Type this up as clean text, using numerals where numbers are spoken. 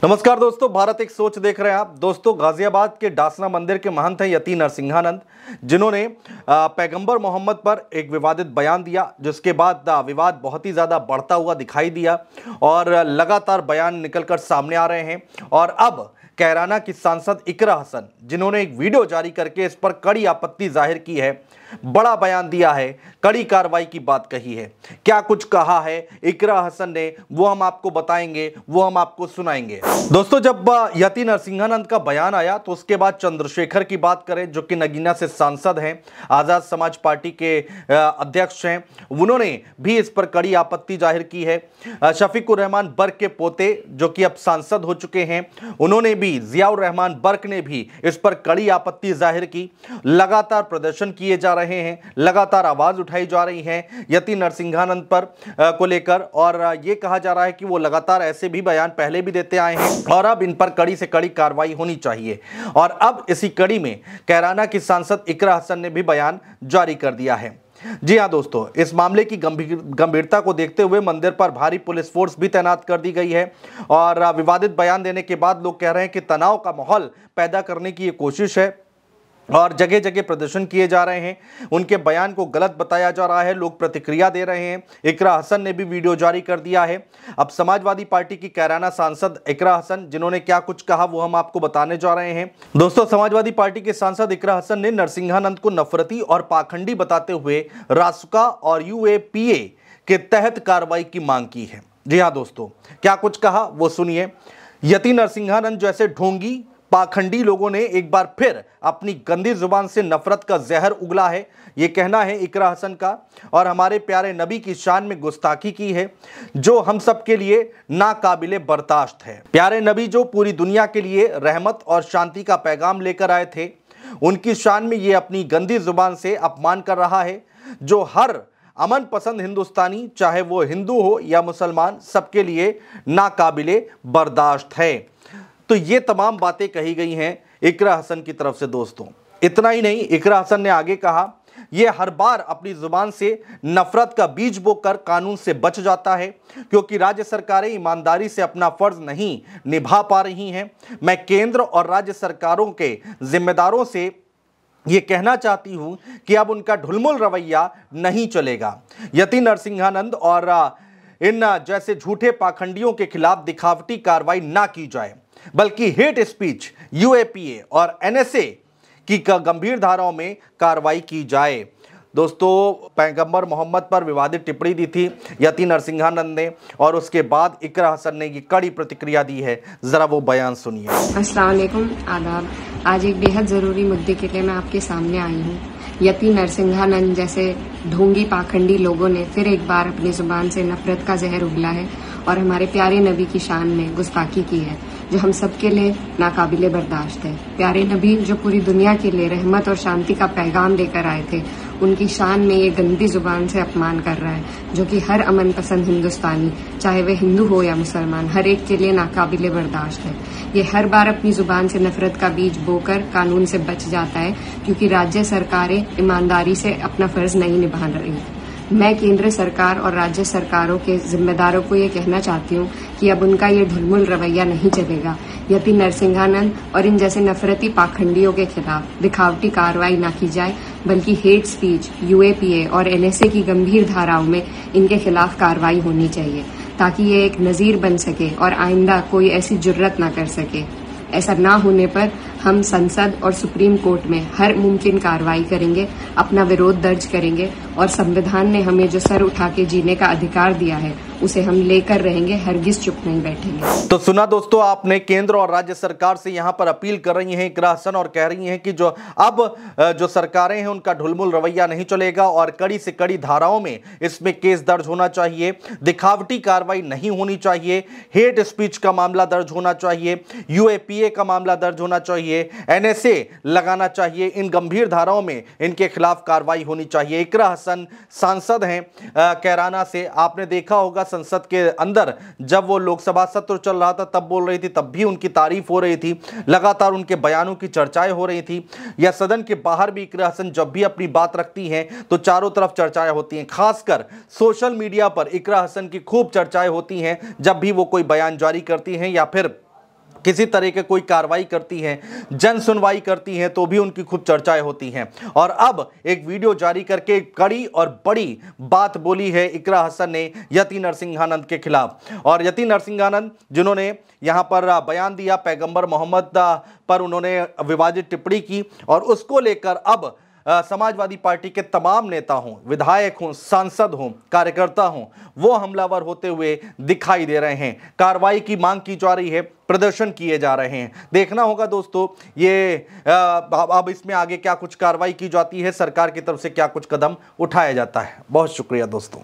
नमस्कार दोस्तों, भारत एक सोच देख रहे हैं आप। दोस्तों, गाजियाबाद के डासना मंदिर के महंत हैं यति नरसिंहानंद, जिन्होंने पैगंबर मोहम्मद पर एक विवादित बयान दिया, जिसके बाद विवाद बहुत ही ज्यादा बढ़ता हुआ दिखाई दिया और लगातार बयान निकलकर सामने आ रहे हैं। और अब कैराना की सांसद इकरा हसन, जिन्होंने एक वीडियो जारी करके इस पर कड़ी आपत्ति जाहिर की है, बड़ा बयान दिया है, कड़ी कार्रवाई की बात कही है। क्या कुछ कहा है इकरा हसन ने, वो हम आपको बताएंगे, वो हम आपको सुनाएंगे। दोस्तों, जब यति नरसिंहानंद का बयान आया तो उसके बाद चंद्रशेखर की बात करें, जो कि नगीना से सांसद हैं, आजाद समाज पार्टी के अध्यक्ष हैं, उन्होंने भी इस पर कड़ी आपत्ति जाहिर की है। शफीकुर रहमान बर्क के पोते, जो कि अब सांसद हो चुके हैं, उन्होंने भी, जियाउर रहमान बर्क ने भी इस पर कड़ी आपत्ति जाहिर की। लगातार प्रदर्शन किए जा रहे हैं, लगातार आवाज उठाई जा रही है यति नरसिंहानंद पर को लेकर, और यह कहा जा रहा है कि वो लगातार ऐसे भी बयान पहले भी देते आए हैं और अब इन पर कड़ी से कड़ी कार्रवाई होनी चाहिए। और अब इसी कड़ी में कैराना की सांसद इकरा हसन ने भी बयान जारी कर दिया है। जी हां दोस्तों, इस मामले की गंभीरता को देखते हुए मंदिर पर भारी पुलिस फोर्स भी तैनात कर दी गई है और विवादित बयान देने के बाद लोग कह रहे हैं कि तनाव का माहौल पैदा करने की ये कोशिश है और जगह जगह प्रदर्शन किए जा रहे हैं। उनके बयान को गलत बताया जा रहा है, लोग प्रतिक्रिया दे रहे हैं। इकरा हसन ने भी वीडियो जारी कर दिया है। अब समाजवादी पार्टी की कैराना सांसद इकरा हसन, जिन्होंने क्या कुछ कहा वो हम आपको बताने जा रहे हैं। दोस्तों, समाजवादी पार्टी के सांसद इकरा हसन ने नरसिंहानंद को नफरती और पाखंडी बताते हुए रासुका और यूएपीए के तहत कार्रवाई की मांग की है। जी हाँ दोस्तों, क्या कुछ कहा वो सुनिए। यति नरसिंहानंद जैसे ढोंगी पाखंडी लोगों ने एक बार फिर अपनी गंदी जुबान से नफरत का जहर उगला है, ये कहना है इकरा हसन का, और हमारे प्यारे नबी की शान में गुस्ताखी की है, जो हम सब के लिए नाकाबिले बर्दाश्त है। प्यारे नबी जो पूरी दुनिया के लिए रहमत और शांति का पैगाम लेकर आए थे, उनकी शान में ये अपनी गंदी जुबान से अपमान कर रहा है, जो हर अमन पसंद हिंदुस्तानी, चाहे वो हिंदू हो या मुसलमान, सबके लिए नाकाबिले बर्दाश्त है। तो ये तमाम बातें कही गई हैं इकरा हसन की तरफ से। दोस्तों, इतना ही नहीं, इकरा हसन ने आगे कहा, ये हर बार अपनी जुबान से नफरत का बीज बोकर कानून से बच जाता है, क्योंकि राज्य सरकारें ईमानदारी से अपना फर्ज नहीं निभा पा रही हैं। मैं केंद्र और राज्य सरकारों के जिम्मेदारों से ये कहना चाहती हूं कि अब उनका ढुलमुल रवैया नहीं चलेगा। यति नरसिंहानंद और इन जैसे झूठे पाखंडियों के खिलाफ दिखावटी कार्रवाई ना की जाए, बल्कि हेट स्पीच, यूएपीए और एनएसए की गंभीर धाराओं में कार्रवाई की जाए। दोस्तों, पैगंबर मोहम्मद पर विवादित टिप्पणी दी थी यति नरसिंहानंद ने, और उसके बाद इकरा हसन ने ये कड़ी प्रतिक्रिया दी है। जरा वो बयान सुनिए। अस्सलाम वालेकुम, आदाब। आज एक बेहद जरूरी मुद्दे के लिए मैं आपके सामने आई हूँ। यति नरसिंहानंद जैसे ढोंगी पाखंडी लोगों ने फिर एक बार अपनी जुबान से नफरत का जहर उगला है और हमारे प्यारे नबी की शान में गुस्ताखी की है, जो हम सबके लिए नाकाबिले बर्दाश्त है। प्यारे नबी जो पूरी दुनिया के लिए रहमत और शांति का पैगाम लेकर आए थे, उनकी शान में ये गंदी जुबान से अपमान कर रहा है, जो कि हर अमन पसंद हिंदुस्तानी, चाहे वे हिंदू हो या मुसलमान, हर एक के लिए नाकाबिले बर्दाश्त है। ये हर बार अपनी जुबान से नफरत का बीज बोकर कानून से बच जाता है, क्योंकि राज्य सरकारें ईमानदारी से अपना फर्ज नहीं निभा रही। मैं केंद्र सरकार और राज्य सरकारों के जिम्मेदारों को ये कहना चाहती हूँ कि अब उनका ये ढुलमुल रवैया नहीं चलेगा। यति नरसिंहानंद और इन जैसे नफरती पाखंडियों के खिलाफ दिखावटी कार्रवाई न की जाए, बल्कि हेट स्पीच, यूएपीए और एनएसए की गंभीर धाराओं में इनके खिलाफ कार्रवाई होनी चाहिए, ताकि ये एक नजीर बन सके और आइंदा कोई ऐसी जुर्रत न कर सके। ऐसा ना होने पर हम संसद और सुप्रीम कोर्ट में हर मुमकिन कार्रवाई करेंगे, अपना विरोध दर्ज करेंगे और संविधान ने हमें जो सर उठा के जीने का अधिकार दिया है उसे हम लेकर रहेंगे, हरगिज चुप नहीं बैठेंगे। तो सुना दोस्तों आपने, केंद्र और राज्य सरकार से यहाँ पर अपील कर रही हैं इकरा हसन और कह रही हैं कि जो सरकारें हैं उनका ढुलमुल रवैया नहीं चलेगा और कड़ी से कड़ी धाराओं में इसमें केस दर्ज होना चाहिए, दिखावटी कार्रवाई नहीं होनी चाहिए, हेट स्पीच का मामला दर्ज होना चाहिए, यूएपीए का मामला दर्ज होना चाहिए, एनएसए लगाना चाहिए। इन गंभीर धाराओं में इनके खिलाफ कार्रवाई होनी चाहिए। इकरा हसन सांसद हैं कैराना से। आपने देखा होगा संसद के अंदर जब वो लोकसभा सत्र चल रहा था तब बोल रही थी, तब भी उनकी तारीफ हो रही थी, लगातार उनके बयानों की चर्चाएं हो रही थी। या सदन के बाहर भी इकरा हसन जब भी अपनी बात रखती हैं तो चारों तरफ चर्चाएं होती हैं। खासकर सोशल मीडिया पर इकरा हसन की खूब चर्चाएं होती हैं जब भी वो कोई बयान जारी करती हैं या फिर किसी तरह के कोई कार्रवाई करती हैं, जन सुनवाई करती हैं, तो भी उनकी खूब चर्चाएं होती हैं। और अब एक वीडियो जारी करके कड़ी और बड़ी बात बोली है इकरा हसन ने यति नरसिंहानंद के खिलाफ। और यति नरसिंहानंद जिन्होंने यहां पर बयान दिया, पैगंबर मोहम्मद पर उन्होंने विवादित टिप्पणी की, और उसको लेकर अब समाजवादी पार्टी के तमाम नेता हों, विधायक हों, सांसद हों, कार्यकर्ता हों, वो हमलावर होते हुए दिखाई दे रहे हैं। कार्रवाई की मांग की जा रही है, प्रदर्शन किए जा रहे हैं। देखना होगा दोस्तों ये अब इसमें आगे क्या कुछ कार्रवाई की जाती है, सरकार की तरफ से क्या कुछ कदम उठाया जाता है। बहुत शुक्रिया दोस्तों।